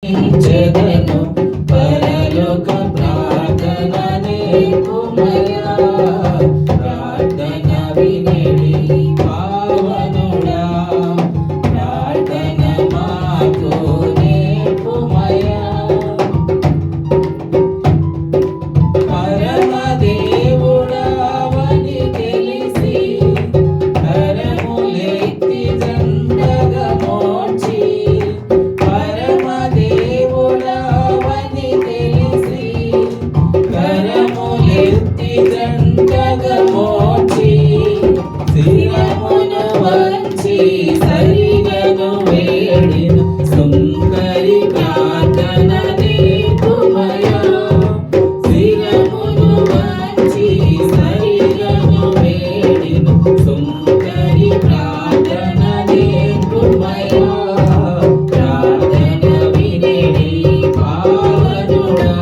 జగను పరలోక ప్రార్థన నేర్పుమయా ప్రార్థన వినేడి పావనుడా ప్రార్థన మాకు నేర్పుమయా పరమదేవుడావని తెలిసి కరములెత్తి జండగా మోర్చి పరమదేవుడావని తెలిసి కరములెత్తి జండగా మోర్చి శిరమును వంచి సరిగను వేడిన సుంకరి ప్రార్థన నేర్పుమయా శిరమును వంచి సరిగను వేడిన సుంకరి ప్రార్థన నేర్పుమయా ప్రార్థన వినేడి పావనుడా